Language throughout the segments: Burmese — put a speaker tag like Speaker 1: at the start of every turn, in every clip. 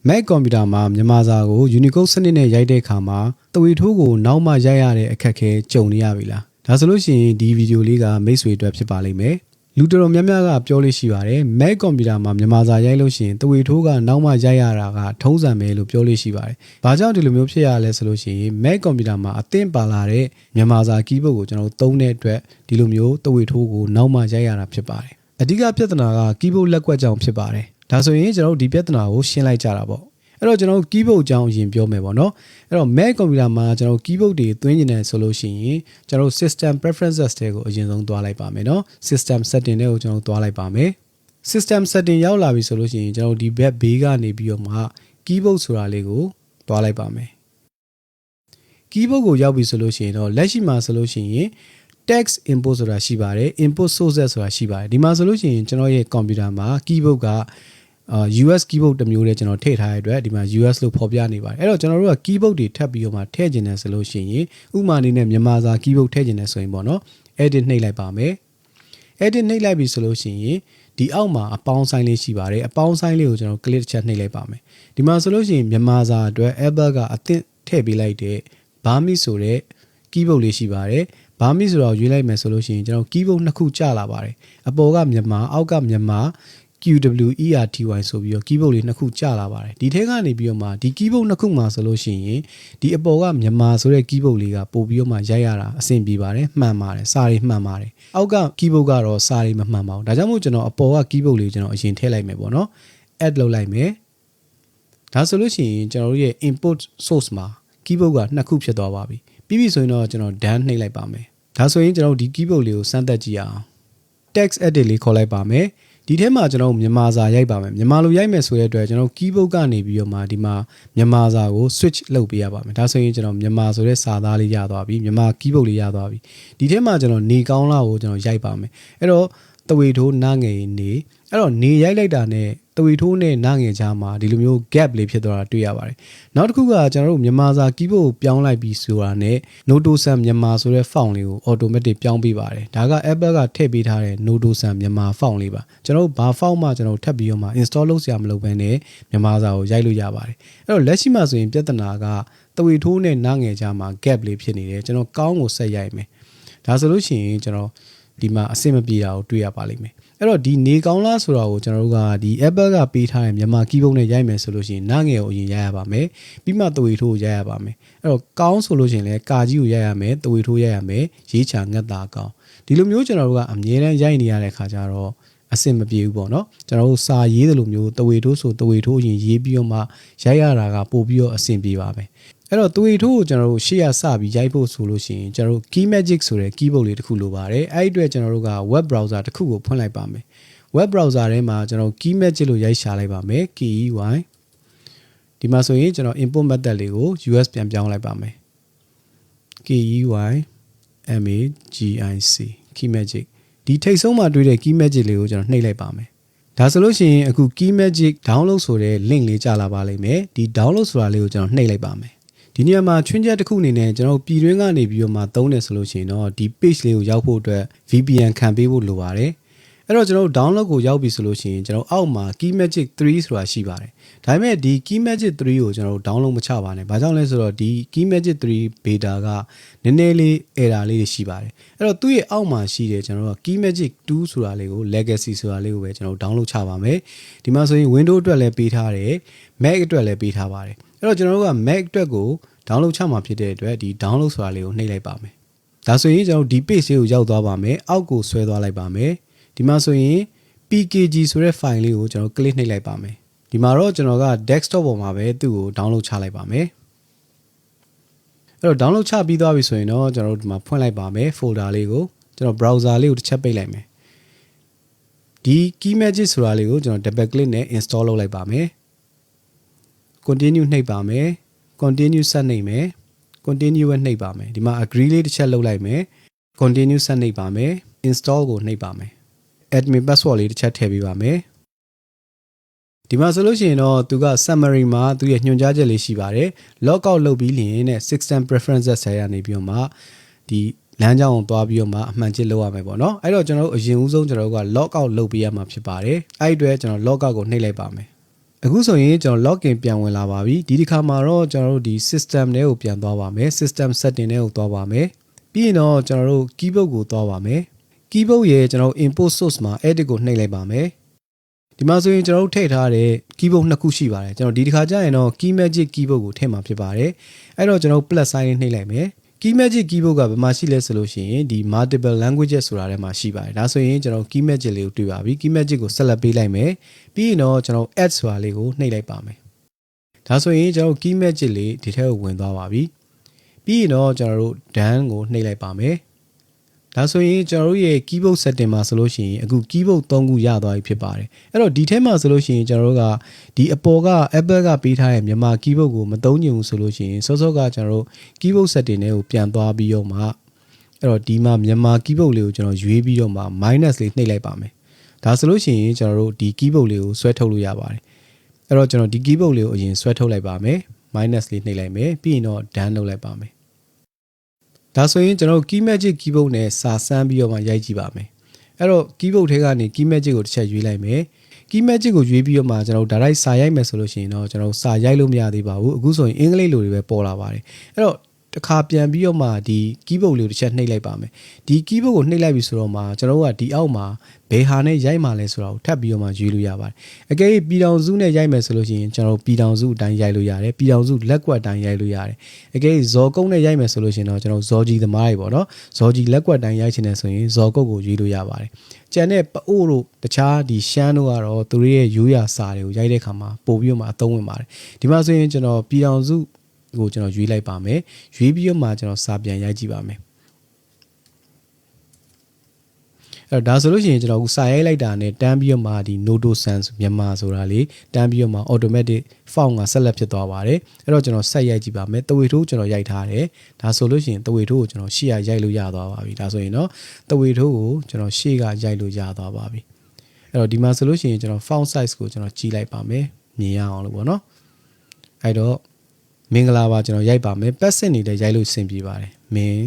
Speaker 1: Mac ကွန်ပျူတာမှာမြန်မာစာကို Unicode စနစ်နဲ့ရိုက်တဲ့အခါမှာသွေထိုးကိုနောက်မှရိုက်ရတဲ့အခက်အခဲကြုံနေရပြီလားဒါဆိုလို့ရှိရင်ဒီဗီဒီယိုလေးကမိတ်ဆွေအတွက်ဖြစ်ပါလိမ့်မယ်လူတော်တော်များများကပြောလို့ရှိပါတယ် Mac ကွန်ပျူတာမှာမြန်မာစာရိုက်လို့ရှိရင်သွေထိုးကနောက်မှရိုက်ရတာကထုံးစံပဲလို့ပြောလို့ရှိပါတယ်ဘာကြောင့်ဒီလိုမျိုးဖြစ်ရလဲဆိုလို့ရှိရင် Mac ကွန်ပျူတာမှာအသင့်ပါလာတဲ့မြန်မာစာ keyboard ကိုကျွန်တော်သုံးတဲ့အတွက်ဒီလိုမျိုးသွေထိုးကိုနောက်မှရိုက်ရတာဖြစ်ပါတယ်အဓိကပြဿနာက keyboard လက်ကွက်ကြောင့်ဖြစ်ပါတယ်ဒါဆိုရင်ကျွန်တော်ဒီပြဿနာကိုရှင်းလိုက်ကြတာပေါ့အဲ့တော့ကျွန်တော် keyboard အကြောင်းအရင်ပြောမယ်ပေါ့နော်အဲ့တော့ Mac ကွန်ပျူတာမှာကျွန်တော် keyboard တွေသွင်းနေတယ်ဆိုလို့ရှိရင်ကျွန်တော် system preferences တွေကိုအရင်ဆုံးသွားလိုက်ပါမယ်နော် system setting တွေကိုကျွန်တော်သွားလိုက်ပါမယ် system setting ရောက်လာပြီဆိုလို့ရှိရင်ကျွန်တော်ဒီဘက်ဘေးကနေပြီးတော့မှ keyboard ဆိုတာလေးကိုသွားလိုက်ပါမယ် keyboard ကိုရောက်ပြီဆိုလို့ရှိရင်တော့လက်ရှိမှာဆိုလို့ရှိရင် text input ဆိုတာရှိပါတယ် input sources ဆိုတာရှိပါတယ်ဒီမှာဆိုလို့ရှိရင်ကျွန်တော်ရဲ့ computer မှာ keyboard ကUS keyboard တစ်မျိုးနဲ့ကျွန်တော်ထည့်ထားတဲ့အတွက်ဒီမှာ US လို့ဖော်ပြနေပါတယ်အဲ့တော့ကျွန်တော်တို့က keyboard တွေထပ်ပြီးတော့မှထည့်ကျင်တယ်ဆိုလို့ရှိရင်ဥပမာအနေနဲ့မြန်မာစာ keyboard ထည့်ကျင်တယ်ဆိုရင်ပေါ့နော် edit နှိပ်လိုက်ပါမယ် edit နှိပ်လိုက်ပြီဆိုလို့ရှိရင်ဒီအောက်မှာအပေါင်းဆိုင်လေးရှိပါတယ်အပေါင်းဆိုင်လေးကိုကျွန်တော် click တစ်ချက်နှိပ်လိုက်ပါမယ်ဒီမှာဆိုလို့ရှိရင်မြန်မာစာအတွက် Apple ကအသင့်ထည့်ပေးလိုက်တဲ့ Burmese ဆိုတဲ့ keyboard လေးရှိပါတယ်Burmese ဆိုတော့ရွေးလိုက်မယ်ဆိုလို့ရှိရင်ကျွန်တော် keyboard နှစ်ခုကျလာပါတယ်အပေါ်ကမြန်မာအောက်ကမြန်မာQWERTY ဆိုပြီးတော့ keyboard လေးနှစ်ခုကျလာပါတယ်ဒီထဲကနေပြီးတော့မှဒီ keyboard နှစ်ခုမှာဆိုလို့ရှိရင်ဒီအပေါ်ကမြန်မာဆိုတဲ့ keyboard လေးကပို့ပြီးတော့မှရိုက်ရတာအဆင်ပြေပါတယ်မှန်ပါတယ်စာတွေမှန်ပါတယ်အောက်က keyboard ကတော့စာတွေမမှန်ပါဘူးဒါကြောင့်မို့ကျွန်တော်အပေါ်က keyboard လေးကျွန်တော်အရင်ထည့်လိုက်မယ်ပေါ့နော် add လုပ်လိုက်မယ်ဒါဆိုလို့ရှိရင်ကျွန်တော်တို့ရဲ့ input source မှာ keyboard ကနှစ်ခုဖြစ်သွားပါပြီပြီးပြီဆိုရင်တော့ကျွန်တော် done နှိပ်လိုက်ပါမယ်ဒါဆိုရင်ကျွန်တော်ဒီ keyboard လေးကိုစမ်းသပ်ကြည့်အောင် text edit လေးခေါ်လိုက်ပါမယ်ဒီထဲမှာကျွန်တော်မြန်မာစာရိုက်ပါမယ်မြန်မာလိုရိုက်မယ်ဆိုတဲ့အတွက်ကျွန်တော် keyboard ကနေပြီးတော့မှဒီမှာမြန်မာစာကို switch လုပ်ပေးရပါမယ်ဒါဆိုရင်ကျွန်တော်မြန်မာဆိုတဲ့စာသားလေးရသွားပြီမြန်မာ keyboard လေးရသွားပြီဒီထဲမှာကျွန်တော်နေကောင်းလားကိုကျွန်တော်ရိုက်ပါမယ်အဲ့တော့တဝေထိုးနားငယ်နေအဲ့တော့နေရိုက်လိုက်တာနဲ့တဝေထိုးနဲ့နားငယ်ကြားမှာဒီလိုမျိုး gap လေးဖြစ်သွားတာတွေ့ရပါတယ်နောက်တစ်ခုကကျွန်တော်တို့မြန်မာစာ keyboard ကိုပြောင်းလိုက်ပြီးဆိုတာနဲ့ Notosan မြန်မာဆိုတဲ့ font လေးကို automatic ပြောင်းပေးပါတယ်ဒါက Apple ကထည့်ပေးထားတဲ့ Notosan မြန်မာ font လေးပါကျွန်တော်တို့ဘာ font မှကျွန်တော်ထပ်ပြီးတော့မှ install လုပ်စရာမလိုဘဲနဲ့မြန်မာစာကိုရိုက်လို့ရပါတယ်အဲ့တော့လက်ရှိမှာဆိုရင်ပြဿနာကတဝေထိုးနဲ့နားငယ်ကြားမှာ gap လေးဖြစ်နေတယ်ကျွန်တော်ကောင်းကိုဆက်ရိုက်မယ်ဒါဆိုလို့ရှိရင်ကျွန်တော်ဒီမှာအဆင်မပြေတာကိုတွေ့ရပါလိမ့်မယ်အဲ့တော့ဒီနေကောင်းလားဆိုတာကိုကျွန်တော်တို့ကဒီ Apple ကပေးထားတဲ့မြန်မာ keyboard နဲ့ရိုက်မယ်ဆိုလို့ရှိရင်နားငယ်ကိုအရင်ရိုက်ရပါမယ်ပြီးမှသွေထိုးကိုရိုက်ရပါမယ်အဲ့တော့ကောင်းဆိုလို့ရှိရင်လည်းကာကြီးကိုရိုက်ရမယ်သွေထိုးရိုက်ရမယ်ရေးချငတ်တာကောင်းဒီလိုမျိုးကျွန်တော်တို့ကအမြဲတမ်းရိုက်နေရတဲ့ခါကျတော့အဆင်မပြေဘူးပေါ့နော်ကျွန်တော်တို့စာရေးတယ်လို့မျိုးသွေထိုးဆိုသွေထိုးအရင်ရေးပြီးတော့မှရိုက်ရတာကပို့ပြီးတော့အဆင်ပြေပါပဲအဲ့တော့သွေထိုးကိုကျွန်တော်တို့ရှေ့ရစပြီးရိုက်ဖို့ဆိုလို့ရှိရင်ကျွန်တော်တို့ Keymagic ဆိုတဲ့ keyboard လေးတစ်ခုလိုပါတယ်အဲ့ဒီအတွက်ကျွန်တော်တို့က web browser တစ်ခုကိုဖွင့်လိုက်ပါမယ် web browser ထဲမှာကျွန်တော် Keymagic လို့ရိုက်ရှာလိုက်ပါမယ် KEY ဒီမှာဆိုရင်ကျွန်တော် input method လေးကို US ပြန်ပြောင်းလိုက်ပါမယ် KEY MAGIC Keymagic ဒီထိတ်ဆုံးမှာတွေ့တဲ့ Keymagic လေးကိုကျွန်တော်နှိပ်လိုက်ပါမယ်ဒါဆိုလို့ရှိရင်အခု Keymagic download ဆိုတဲ့ link လေးကြာလာပါလိမ့်မယ်ဒီ download ဆိုတာလေးကိုကျွန်တော်နှိပ်လိုက်ပါမယ်ဒီနေရာမှာချွင်းချက်တစ်ခုအနေနဲ့ကျွန်တော်ပြည်တွင်းကနေပြီးတော့မှသုံးတယ်ဆိုလို့ရှိရင်တော့ဒီ page လေးကိုရောက်ဖို့အတွက် VPN ခံပေးဖို့လိုပါတယ်အဲ့တော့ကျွန်တော်တို့ download ကိုရောက်ပြီဆိုလို့ရှိရင်ကျွန်တော်အောက်မှာ Keymagic 3ဆိုတာရှိပါတယ်ဒါပေမဲ့ဒီ Keymagic 3ကိုကျွန်တော်တို့ download မချပါနဲ့ဘာကြောင့်လဲဆိုတော့ဒီ Keymagic 3 beta ကနည်းနည်းလေး error လေးရှိပါတယ်အဲ့တော့သူ့ရဲ့အောက်မှာရှိတယ်ကျွန်တော်တို့ Keymagic 2ဆိုတာလေးကို legacy ဆိုတာလေးကိုပဲကျွန်တော်တို့ download ချပါမယ်ဒီမှာဆိုရင် Windows အတွက်လည်းပေးထားတယ် Mac အတွက်လည်းပေးထားပါတယ်အဲ့တော့ကျွန်တော်တို့က Mac အတွက်ကို download ချမှာဖြစ်တဲ့အတွက်ဒီ download ဆိုတာလေးကိုနှိပ်လိုက်ပါမယ်ဒါဆိုရင်ကျွန်တော်ဒီ page လေးကိုရောက်သွားပါမယ်အောက်ကိုဆွဲသွားလိုက်ပါမယ်ဒီမှာဆိုရင် pkg ဆိုတဲ့ file လေးကိုကျွန်တော် click နှိပ်လိုက်ပါမယ်ဒီမှာတော့ကျွန်တော်က desktop ပေါ်မှာပဲသူ့ကို download ချလိုက်ပါမယ်အဲ့တော့ download ချပြီးသွားပြီဆိုရင်တော့ကျွန်တော်တို့ဒီမှာဖွင့်လိုက်ပါမယ် folder လေးကိုကျွန်တော် browser လေးကိုတစ်ချက်ပိတ်လိုက်မယ်ဒီ Keymagic ဆိုတာလေးကိုကျွန်တော် double click နဲ့ install လုပ်လိုက်ပါမယ် continue နှိပ်ပါမယ် continue ဆက်နှိပ်မယ် continue ပဲနှိပ်ပါမယ်ဒီမှာ agree လေးတစ်ချက်လုပ်လိုက်မယ် continue ဆက်နှိပ်ပါမယ် install ကိုနှိပ်ပါမယ် admin password လေးတစ်ချက်ထည့်ပေးပါမယ်ဒီမှာဆိုလို့ရှိရင်တော့သူက summary မှာသူရဲ့ညွှန်ကြားချက်လေးရှိပါတယ် log out လုပ်ပြီးလျင်နဲ့ system preferences ဆက်ရနေပြီးတော့မှဒီလမ်းကြောင်းကိုသွားပြီးတော့မှအမှန်ချစ်လုပ်ရမယ်ပေါ့နော်အဲ့တော့ကျွန်တော်တို့အရင်ဦးဆုံးကျွန်တော်တို့က log out လုပ်ပေးရမှာဖြစ်ပါတယ်အဲ့ဒီအတွက်ကျွန်တော် log out ကိုနှိပ်လိုက်ပါမယ် အခုဆိုရင်ကျွန်တော် login ပြန်ဝင်လာပါပြီဒီတစ်ခါမှာတော့ကျွန်တော်တို့ဒီ system တွေကိုပြန်သွားပါမယ် system setting တွေကိုသွားပါမယ်ပြီးရင်တော့ကျွန်တော်တို့ keyboard ကိုသွားပါမယ် keyboard ရဲ့ကျွန်တော် input source မှာ edit ကိုနှိပ်လိုက်ပါမယ်ဒီမှာဆိုရင်ကျွန်တော်တို့ထည့်ထားတဲ့ keyboard နှစ်ခုရှိပါတယ်ကျွန်တော်ဒီတစ်ခါကျရင်တော့ key magic keyboard ကိုထည့်မှာဖြစ်ပါတယ်အဲ့တော့ကျွန်တော် plus sign နှိပ်လိုက်မယ် key magic keyboard ကဘယ်မှာရှိလဲဆိုလို့ရှိရင်ဒီ multiple languages ဆိုတာထဲမှာရှိပါတယ်ဒါဆိုရင်ကျွန်တော် key magic လေးကိုတွေ့ပါပြီ key magic ကိုဆက်လက်ပေးလိုက်မယ်ပြီးရင်တော့ကျွန်တော် add ဆိုတာလေးကိုနှိပ်လိုက်ပါမယ်ဒါဆိုရင်ကျွန်တော် key magic လေးဒီထဲကိုဝင်သွားပါပြီပြီးရင်တော့ကျွန်တော်တို့ done ကိုနှိပ်လိုက်ပါမယ်ဒါဆိုရင်ကျွန်တော်တို့ရဲ့ keyboard setting မှာဆိုလို့ရှိရင်အခု keyboard 3ခုရသွားပြီဖြစ်ပါတယ်အဲ့တော့ဒီထဲမှာဆိုလို့ရှိရင်ကျွန်တော်တို့ကဒီအပေါ်က Apple ကပေးထားတဲ့မြန်မာ keyboard ကိုမသုံးချင်ဘူးဆိုလို့ရှိရင်စောစောကကျွန်တော်တို့ keyboard setting တွေကိုပြန်သွားပြီးတော့မှအဲ့တော့ဒီမှာမြန်မာ keyboard လေးကိုကျွန်တော်ရွေးပြီးတော့မှ minus လေးနှိပ်လိုက်ပါမယ်ဒါဆိုလို့ရှိရင်ကျွန်တော်တို့ဒီ keyboard လေးကိုဆွဲထုတ်လို့ရပါတယ်အဲ့တော့ကျွန်တော်ဒီ keyboard လေးကိုအရင်ဆွဲထုတ်လိုက်ပါမယ် minus လေးနှိပ်လိုက်မယ်ပြီးရင်တော့ done လုပ်လိုက်ပါမယ်ဒါဆိုရင်ကျွန်တော် key magic keyboard နဲ့စာစမ်းပြီးတော့မှရိုက်ကြည့်ပါမယ်အဲ့တော့ keyboard ထဲကနေ key magic ကိုတစ်ချက်ရွေးလိုက်မယ် key magic ကိုရွေးပြီးတော့မှကျွန်တော် direct စာရိုက်မယ်ဆိုလို့ရှိရင်တော့ကျွန်တော်စာရိုက်လို့မရသေးပါဘူးအခုဆိုရင်အင်္ဂလိပ်လိုတွေပဲပေါ်လာပါတယ်အဲ့တော့တစ်ခါပြန်ပြီးတော့မှဒီ keyboard လေးကိုတစ်ချက်နှိပ်လိုက်ပါမယ်ဒီ keyboard ကိုနှိပ်လိုက်ပြီဆိုတော့မှကျွန်တော်ကဒီအောက်မှာဘယ်ဟာနဲ့ရိုက်မှာလဲဆိုတာကိုထပ်ပြီးတော့မှရွေးလို့ရပါတယ်အကယ်၍ပြည်တော်စုနဲ့ရိုက်မယ်ဆိုလို့ရှိရင်ကျွန်တော်ပြည်တော်စုအတိုင်းရိုက်လို့ရတယ်ပြည်တော်စုလက်ကွက်အတိုင်းရိုက်လို့ရတယ်အကယ်၍ဇော်ကုန်းနဲ့ရိုက်မယ်ဆိုလို့ရှိရင်တော့ကျွန်တော်ဇော်ကြီးသမားတွေပေါ့နော်ဇော်ကြီးလက်ကွက်အတိုင်းရိုက်ချင်တယ်ဆိုရင်ဇော်ကုတ်ကိုရွေးလို့ရပါတယ်ကျန်တဲ့ပအို့တို့တခြားဒီရှမ်းတို့ကတော့သူတို့ရဲ့ရိုးရာစာတွေကိုရိုက်တဲ့အခါမှာပို့ပြီးတော့မှအသုံးဝင်ပါတယ်ဒီမှာဆိုရင်ကျွန်တော်ပြည်တော်စုကိုကျွန်တော်ရွေးလိုက်ပါမယ်ရွေးပြီးတော့မှကျွန်တော်စာပြန်ရိုက်ကြည့်ပါမယ်အဲ့တော့ဒါဆိုလို့ရှိရင်ကျွန်တော်အခုစာရိုက်လိုက်တာနဲ့တန်းပြီးတော့မှဒီ Noto Sans မြန်မာဆိုတာလေးတန်းပြီးတော့မှ automatic font ကဆက်လက်ဖြစ်သွားပါတယ်အဲ့တော့ကျွန်တော်ဆက်ရိုက်ကြည့်ပါမယ်တဝေထိုးကျွန်တော်ရိုက်ထားတယ်ဒါဆိုလို့ရှိရင်တဝေထိုးကိုကျွန်တော်ရှေ့ကရိုက်လို့ရသွားပါပြီဒါဆိုရင်တော့တဝေထိုးကိုကျွန်တော်ရှေ့ကရိုက်လို့ရသွားပါပြီအဲ့တော့ဒီမှာဆိုလို့ရှိရင်ကျွန်တော် font size ကိုကျွန်တော်ကြီးလိုက်ပါမယ်မြင်ရအောင်လို့ပေါ့နော်အဲ့တော့မင်္ဂလာပါကျွန်တော်ရိုက်ပါမယ်ပတ်စစ်နေတဲ့ရိုက်လို့အဆင်ပြေပါတယ်မင်္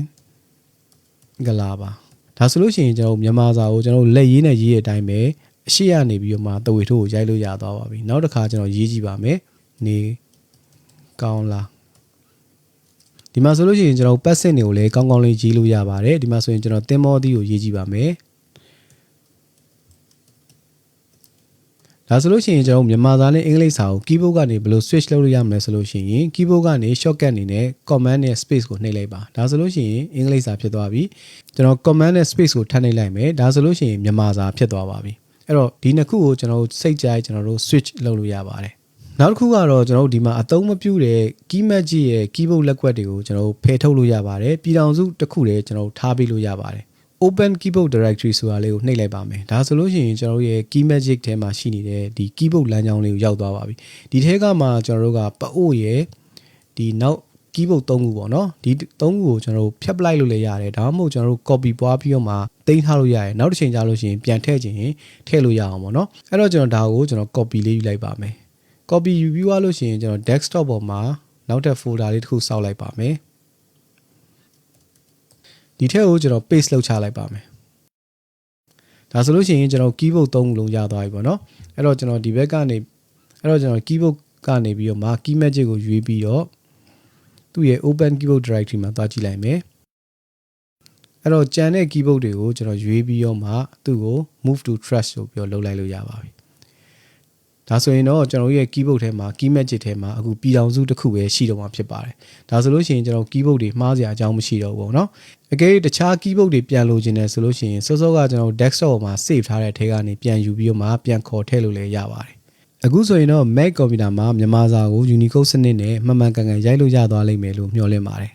Speaker 1: ဂလာပါဒါဆိုလို့ရှိရင်ကျွန်တော်မြန်မာစာကိုကျွန်တော်လက်ရေးနဲ့ရေးတဲ့အတိုင်းပဲအရှိရနေပြီးတော့မှတဝေထိုးကိုရိုက်လို့ရသွားပါပြီနောက်တစ်ခါကျွန်တော်ရေးကြည့်ပါမယ်နေကောင်းလားဒီမှာဆိုလို့ရှိရင်ကျွန်တော်ပတ်စစ်နေကိုလည်းကောင်းကောင်းလေးရေးလို့ရပါတယ်ဒီမှာဆိုရင်ကျွန်တော်တင်မောသီးကိုရေးကြည့်ပါမယ်ဒါဆိုလို့ရှိရင်ကျွန်တော်မြန်မာစာနဲ့အင်္ဂလိပ်စာကို keyboard ကနေဘယ်လို switch လုပ်လို့ရမလဲဆိုလို့ရှိရင် keyboard ကနေ shortcut အနေနဲ့ command နဲ့ space ကိုနှိပ်လိုက်ပါဒါဆိုလို့ရှိရင်အင်္ဂလိပ်စာဖြစ်သွားပြီကျွန်တော် command နဲ့ space ကိုထပ်နှိပ်လိုက်မယ်ဒါဆိုလို့ရှိရင်မြန်မာစာဖြစ်သွားပါပြီအဲ့တော့ဒီနှစ်ခုကိုကျွန်တော်စိတ်ကြိုက်ကျွန်တော်တို့ switch လုပ်လို့ရပါတယ်နောက်တစ်ခုကတော့ကျွန်တော်တို့ဒီမှာအသုံးမပြုတဲ့ key magic ရဲ့ keyboard လက်ကွက်တွေကိုကျွန်တော်တို့ဖယ်ထုတ်လို့ရပါတယ်ပြည်ထောင်စုတစ်ခုတည်းကျွန်တော်တို့ထားပေးလို့ရပါတယ်open keyboard directory ဆိုတာလေးကိုနှိပ်လိုက်ပါမယ်ဒါဆိုလို့ရှိရင်ကျွန်တော်တို့ရဲ့ key magic ထဲမှာရှိနေတဲ့ဒီ keyboard လမ်းကြောင်းလေးကိုရောက်သွားပါပြီဒီထဲကမှကျွန်တော်တို့ကပအို့ရဲ့ဒီနောက် keyboard 3ခုပေါ့နော်ဒီ3ခုကိုကျွန်တော်တို့ဖြတ်ပလိုက်လို့လည်းရတယ်ဒါမှမဟုတ်ကျွန်တော်တို့ copy ပွားပြီးတော့မှတင်ထားလို့ရတယ်နောက်တစ်ချိန်ကြာလို့ရှိရင်ပြန်ထည့်ခြင်းထည့်လို့ရအောင်ပေါ့နော်အဲ့တော့ကျွန်တော်ဒါကိုကျွန်တော် copy လေးယူလိုက်ပါမယ် copy ယူပြီးသွားလို့ရှိရင်ကျွန်တော် desktop ပေါ်မှာနောက်ထပ် folder လေးတစ်ခုစောက်လိုက်ပါမယ်ဒီထက်ကိုကျွန်တော် paste လုပ်ချလိုက်ပါမယ်ဒါဆိုလို့ရှိရင်ကျွန်တော် keyboard 3ခုလုံးရသွားပြီပေါ့နော်အဲ့တော့ကျွန်တော်ဒီဘက်ကနေအဲ့တော့ကျွန်တော် keyboard ကနေပြီးတော့မှ key magic ကိုရွေးပြီးတော့သူ့ရဲ့ open keyboard directory မှာသွားကြည့်လိုက်မယ်အဲ့တော့ကျန်တဲ့ keyboard တွေကိုကျွန်တော်ရွေးပြီးတော့မှသူ့ကို move to trash ဆိုပြီးတော့လုပ်လိုက်လို့ရပါပြီဒါဆိုရင်တော့ကျွန်တော်ရဲ့ keyboard ထဲမှာ key magic ထဲမှာအခုပြည်ထောင်စုတစ်ခုပဲရှိတော့မှာဖြစ်ပါတယ်ဒါဆိုလို့ရှိရင်ကျွန်တော် keyboard တွေမှားစရာအကြောင်းမရှိတော့ဘူးပေါ့နော်အကယ်၍တခြား keyboard တွေပြန်လိုချင်တယ်ဆိုလို့ရှိရင်စောစောကကျွန်တော် desktop ပေါ်မှာ save ထားတဲ့ထဲကနေပြန်ယူပြီးတော့မှပြန်ခေါ်ထည့်လို့လည်းရပါတယ်အခုဆိုရင်တော့ Mac computer မှာမြန်မာစာကို Unicode စနစ်နဲ့မှန်မှန်ကန်ကန်ရိုက်လို့ရသွားလိမ့်မယ်လို့မျှော်လင့်ပါတယ်